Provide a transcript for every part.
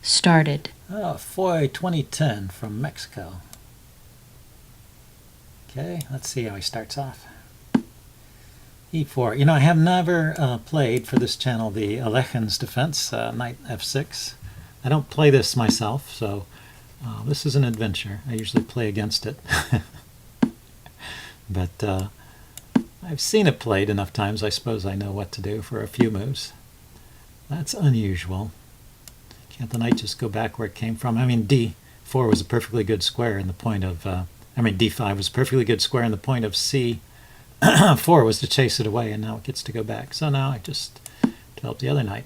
started. Oh, Foy 2010 from Mexico. Okay, let's see how he starts off. E4. You know, I have never played for this channel the Alekhine's defense, knight f6. I don't play this myself, so this is an adventure. I usually play against it. But I've seen it played enough times, I suppose I know what to do for a few moves. That's unusual. Can't the knight just go back where it came from? I mean, d4 was a perfectly good square in the point of, d5 was a perfectly good square in the point of c4 was to chase it away, and now it gets to go back. So now I just develop the other knight.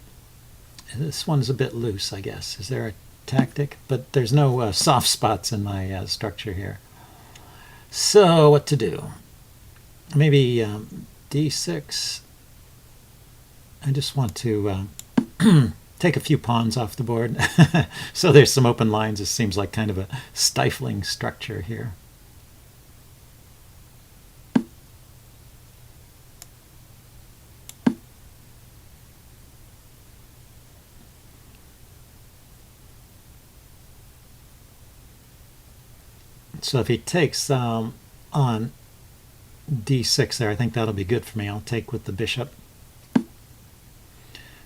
This one's a bit loose, I guess. Is there a tactic? But there's no soft spots in my structure here. So what to do? Maybe d6. I just want to take a few pawns off the board. So there's some open lines. It seems like kind of a stifling structure here. So if he takes on d6 there, I think that'll be good for me. I'll take with the bishop.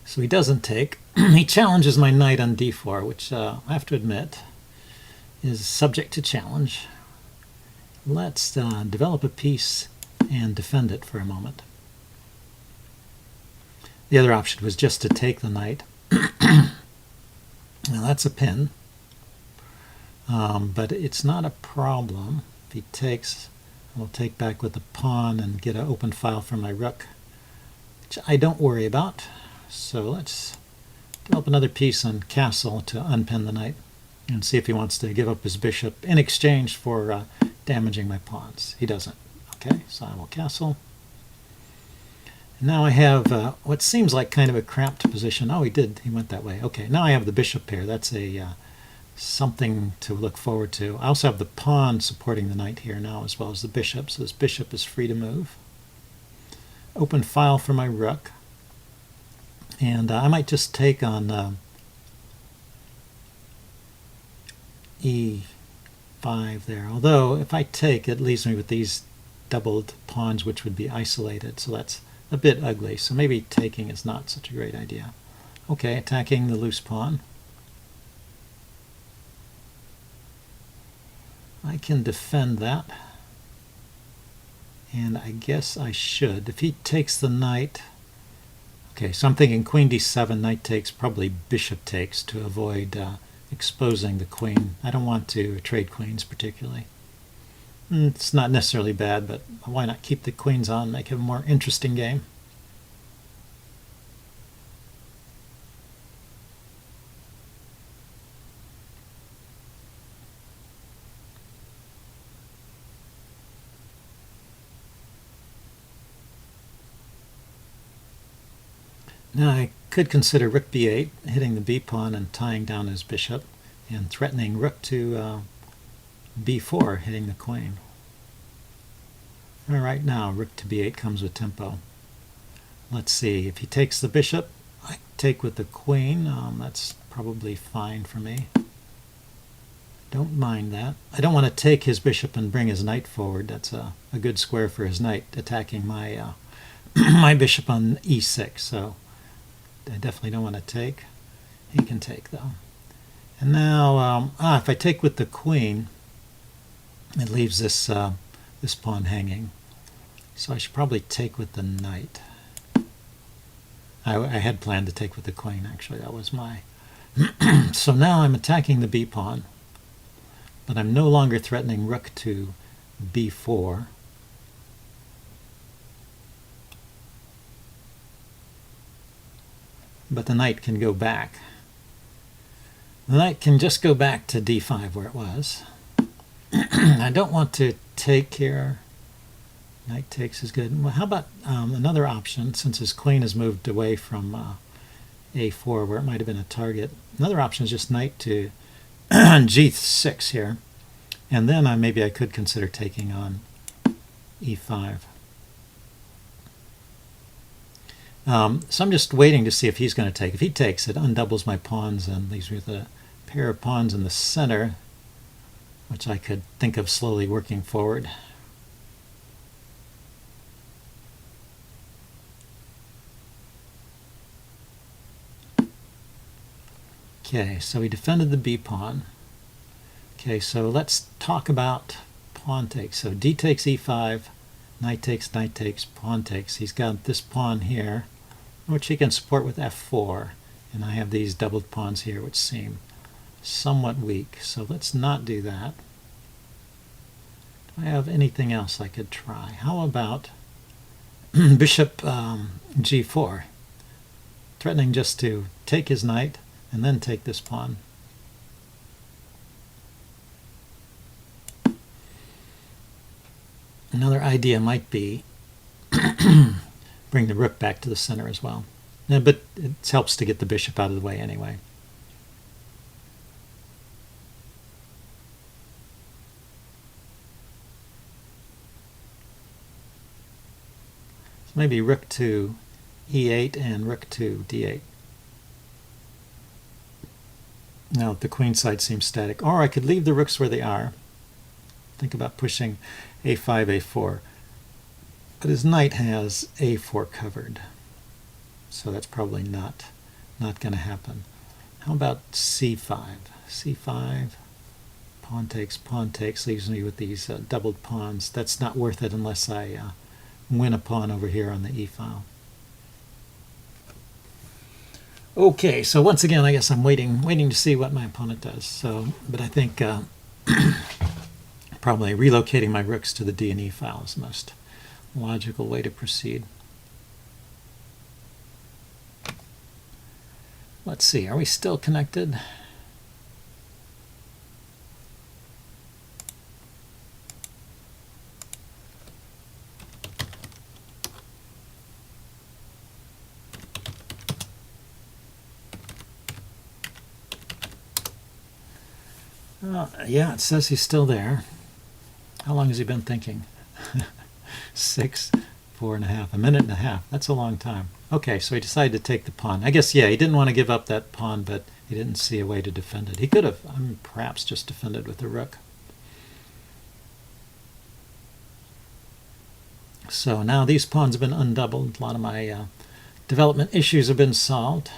So he doesn't take. He challenges my knight on d4, which I have to admit is subject to challenge. Let's develop a piece and defend it for a moment. The other option was just to take the knight. Now that's a pin. But it's not a problem. If he takes, I'll take back with the pawn and get an open file for my rook, which I don't worry about. So let's develop another piece on castle to unpin the knight and see if he wants to give up his bishop in exchange for damaging my pawns. He doesn't. Okay, so I will castle. And now I have what seems like kind of a cramped position. Oh, he did. He went that way. Okay, now I have the bishop pair. That's a something to look forward to. I also have the pawn supporting the knight here now as well as the bishop, so this bishop is free to move. Open file for my rook. And I might just take on e5 there. Although if I take, it leaves me with these doubled pawns which would be isolated, so that's a bit ugly. So maybe taking is not such a great idea. Okay, attacking the loose pawn. I can defend that, and I guess I should. If he takes the knight, okay, so I'm thinking queen d7, knight takes, probably bishop takes to avoid exposing the queen. I don't want to trade queens particularly. It's not necessarily bad, but why not keep the queens on, make it a more interesting game? Now I could consider rook b8, hitting the b-pawn and tying down his bishop, and threatening rook to b4, hitting the queen. All right, now rook to b8 comes with tempo. Let's see, if he takes the bishop, I take with the queen. That's probably fine for me. Don't mind that. I don't want to take his bishop and bring his knight forward. That's a good square for his knight, attacking my, my bishop on e6, so I definitely don't want to take. He can take, though. And now, if I take with the queen, it leaves this this pawn hanging. So I should probably take with the knight. I had planned to take with the queen, actually. That was my... So now I'm attacking the b-pawn, but I'm no longer threatening rook to b4. But the knight can go back. The knight can just go back to d5 where it was. I don't want to take here. Knight takes is good. Well, how about another option, since his queen has moved away from a4 where it might have been a target. Another option is just knight to g6 here. And then maybe I could consider taking on e5. So I'm just waiting to see if he's going to take. If he takes, it undoubles my pawns and leaves me with pair of pawns in the center, which I could think of slowly working forward. Okay, so he defended the b pawn. Okay, so let's talk about pawn takes. So d takes e5, knight takes, pawn takes. He's got this pawn here, which he can support with f4, and I have these doubled pawns here which seem somewhat weak. So let's not do that. Do I have anything else I could try? How about bishop g4, threatening just to take his knight and then take this pawn. Another idea might be bring the rook back to the center as well. Yeah, but it helps to get the bishop out of the way anyway. So maybe rook to e8 and rook to d8. Now the queen side seems static. Or I could leave the rooks where they are. Think about pushing a5, a4. But his knight has a4 covered. So that's probably not going to happen. How about c5? c5, pawn takes, leaves me with these doubled pawns. That's not worth it unless I win a pawn over here on the e-file. Okay, so once again, I guess I'm waiting to see what my opponent does. So, but I think probably relocating my rooks to the D and E file is the most logical way to proceed. Let's see, are we still connected? Yeah, it says he's still there. How long has he been thinking? 6, 4.5, a minute and a half. That's a long time. Okay, so he decided to take the pawn. I guess, yeah, he didn't want to give up that pawn, but he didn't see a way to defend it. He could have, perhaps, just defended with the rook. So now these pawns have been undoubled. A lot of my development issues have been solved.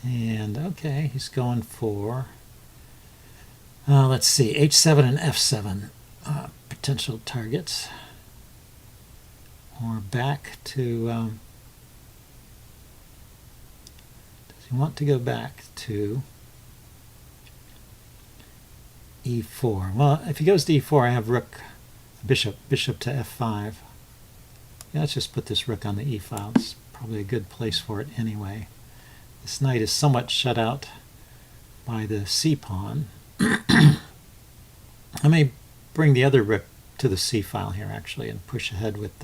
And okay, he's going for, let's see, h7 and f7 potential targets. Or back to, does he want to go back to e4? Well, if he goes to e4, I have rook, bishop to f5. Yeah, let's just put this rook on the e file. It's probably a good place for it anyway. This knight is somewhat shut out by the c-pawn. I may bring the other rook to the c-file here, actually, and push ahead with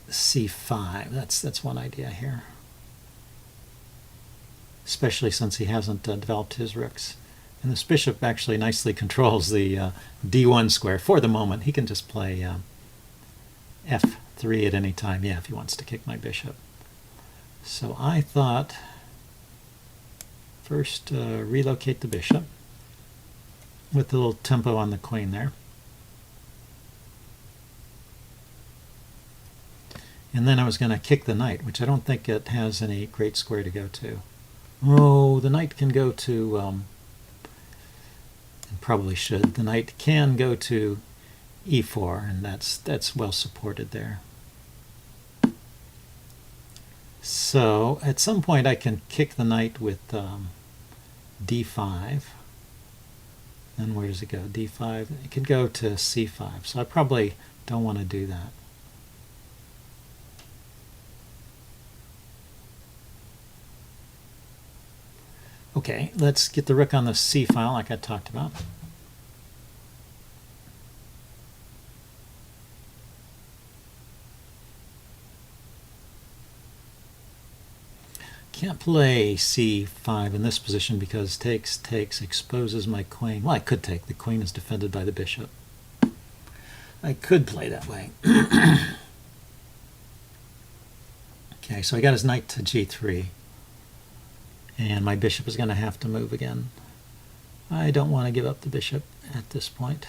c5. That's one idea here. Especially since he hasn't developed his rooks. And this bishop actually nicely controls the d1 square for the moment. He can just play f3 at any time, yeah, if he wants to kick my bishop. So I thought first relocate the bishop with a little tempo on the queen there. And then I was going to kick the knight, which I don't think it has any great square to go to. Oh, the knight can go to, and probably should, the knight can go to e4, and that's well supported there. So at some point I can kick the knight with d5. Then where does it go? d5. It could go to c5. So I probably don't want to do that. Okay, let's get the rook on the c file like I talked about. Can't play c5 in this position because takes exposes my queen. Well, I could take. The queen is defended by the bishop. I could play that way. Okay, so I got his knight to g3, and my bishop is going to have to move again. I don't want to give up the bishop at this point.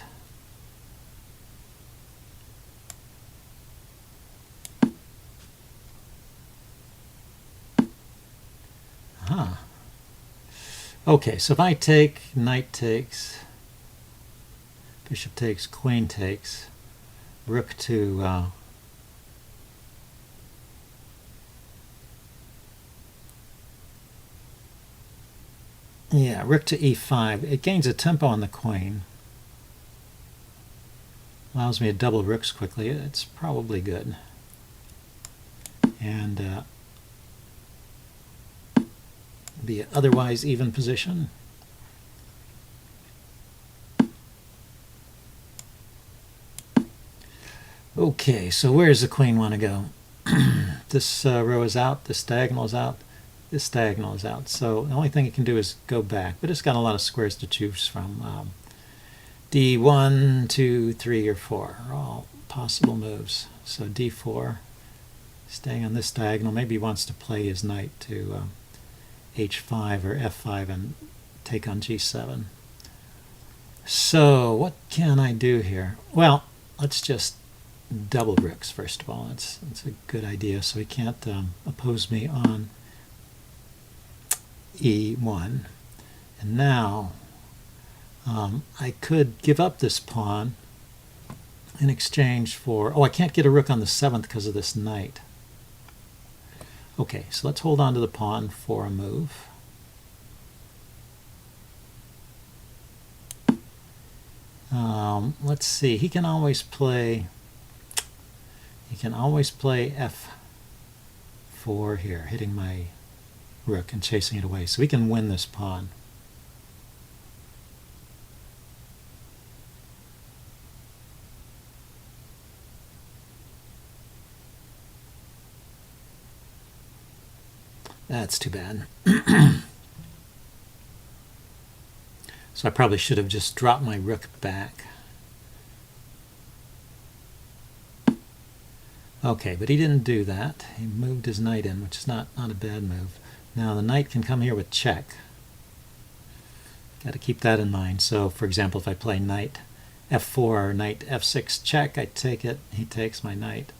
Okay, so if I take, knight takes, bishop takes, queen takes, rook to rook to e5. It gains a tempo on the queen. Allows me to double rooks quickly. It's probably good. And be an otherwise even position. Okay, so where does the queen want to go? This row is out, this diagonal is out, this diagonal is out. So the only thing it can do is go back, but it's got a lot of squares to choose from. D1, 2, 3, or 4 are all possible moves. So D4, staying on this diagonal. Maybe he wants to play his knight to H5 or F5 and take on G7. So what can I do here? Well, let's just double rooks first of all. It's a good idea, so he can't oppose me on E1. And now I could give up this pawn in exchange for, I can't get a rook on the 7th because of this knight. Okay, so let's hold on to the pawn for a move. Let's see, he can always play F4 here, hitting my rook and chasing it away. So we can win this pawn. That's too bad. So I probably should have just dropped my rook back. Okay, but he didn't do that. He moved his knight in, which is not a bad move. Now the knight can come here with check. Got to keep that in mind. So for example, if I play knight F4 or knight F6 check, I take it, he takes my knight,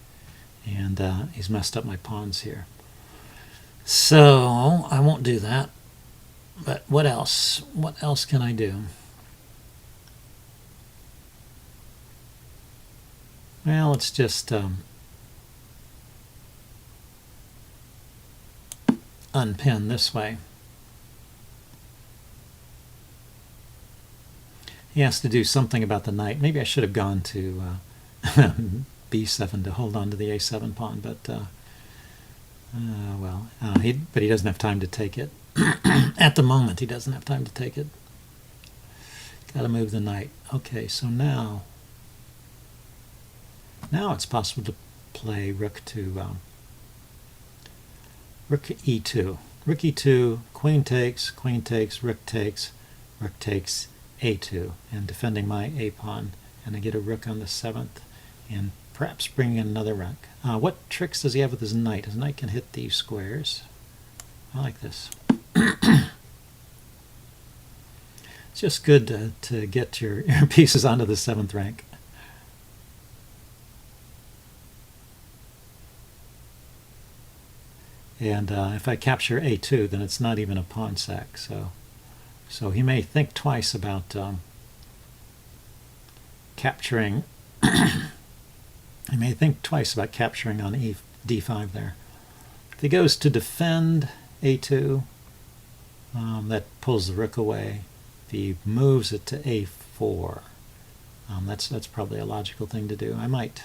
and he's messed up my pawns here. So I won't do that. But what else? What else can I do? Well, let's just unpin this way. He has to do something about the knight. Maybe I should have gone to B7 to hold on to the A7 pawn, but but he doesn't have time to take it. At the moment, he doesn't have time to take it. Got to move the knight. Okay, so now it's possible to play rook to rook E2. Rook E2, queen takes, rook takes A2, and defending my A pawn. And I get a rook on the 7th, and perhaps bring in another rook. What tricks does he have with his knight? His knight can hit these squares. I like this. It's just good to get your pieces onto the 7th rank. And if I capture A2, then it's not even a pawn sack. So he may think twice about capturing. He may think twice about capturing on D5 there. If he goes to defend A2, that pulls the rook away. If he moves it to A4, that's probably a logical thing to do. I might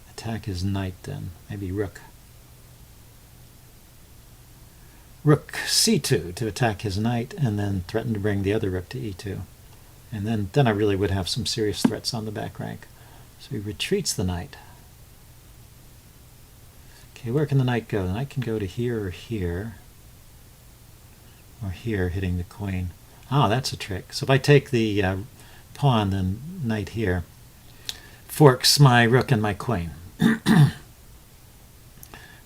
attack his knight then, maybe rook C2 to attack his knight, and then threaten to bring the other rook to E2. And then I really would have some serious threats on the back rank. So he retreats the knight. Okay, where can the knight go? The knight can go to here or here. Or here, hitting the queen. Oh, that's a trick. So if I take the pawn, then knight here forks my rook and my queen.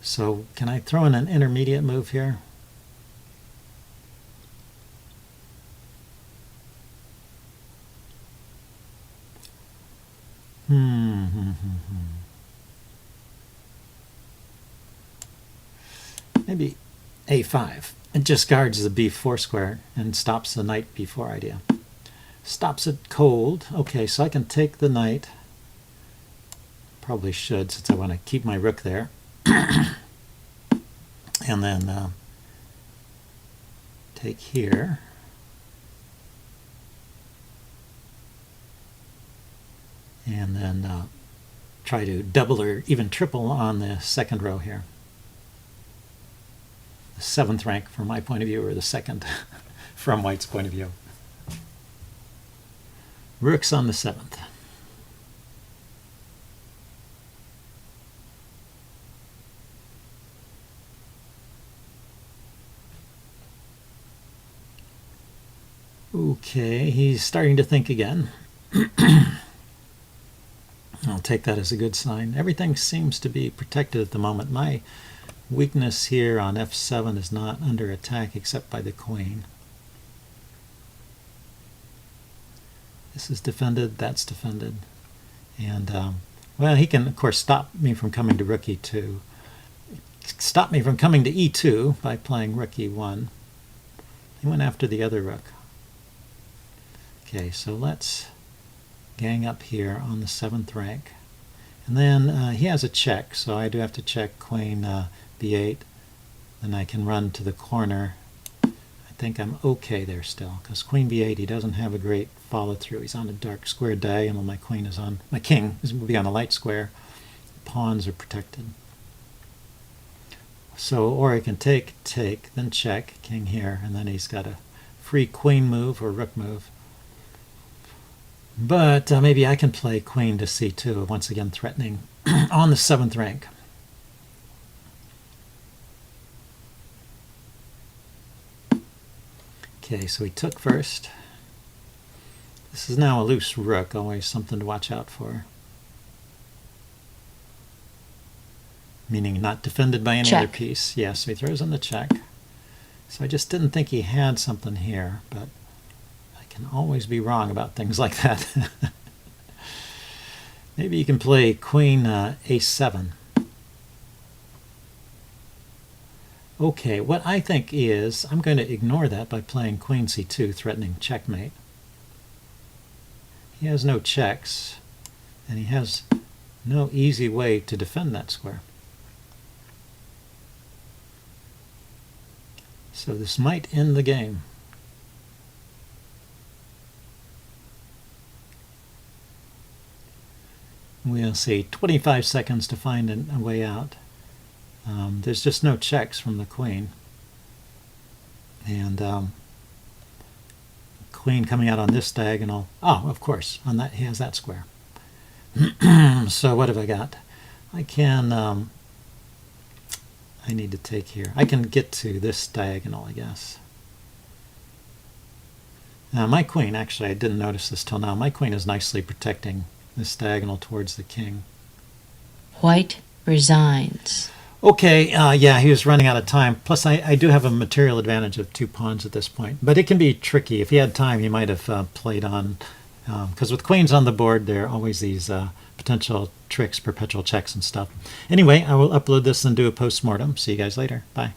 So can I throw in an intermediate move here? Maybe a5. It just guards the b4 square and stops the knight b4 idea. Stops it cold. Okay, so I can take the knight. Probably should, since I want to keep my rook there. And then take here. And then try to double or even triple on the second row here. The 7th rank from my point of view, or the 2nd from White's point of view. Rook's on the 7th. Okay, he's starting to think again. I'll take that as a good sign. Everything seems to be protected at the moment. My weakness here on f7 is not under attack except by the queen. This is defended, that's defended. And, well, he can, of course, stop me from coming to rook e2. Stop me from coming to e2 by playing rook e1. He went after the other rook. Okay, so let's gang up here on the 7th rank. And then he has a check, so I do have to check queen b8. Then I can run to the corner. I think I'm okay there still, because queen b8, he doesn't have a great follow-through. He's on a dark square diagonal. My queen is on, my king will be on a light square. The pawns are protected. So, or I can take, then check, king here, and then he's got a free queen move or rook move. But maybe I can play queen to c2, once again threatening on the 7th rank. Okay, so he took first. This is now a loose rook, always something to watch out for. Meaning not defended by any other piece. Yeah, so he throws in the check. So I just didn't think he had something here, but I can always be wrong about things like that. Maybe you can play queen a7. Okay, what I think is I'm going to ignore that by playing queen c2, threatening checkmate. He has no checks, and he has no easy way to defend that square. So this might end the game. We'll see. 25 seconds to find a way out. There's just no checks from the queen. And queen coming out on this diagonal. Oh, of course, on that he has that square. So what have I got? I can, I need to take here. I can get to this diagonal, I guess. Now my queen, actually I didn't notice this till now, my queen is nicely protecting this diagonal towards the king. White resigns. Okay, yeah, he was running out of time. Plus, I do have a material advantage of 2 pawns at this point. But it can be tricky. If he had time, he might have played on... Because with queens on the board, there are always these potential tricks, perpetual checks and stuff. Anyway, I will upload this and do a post-mortem. See you guys later. Bye.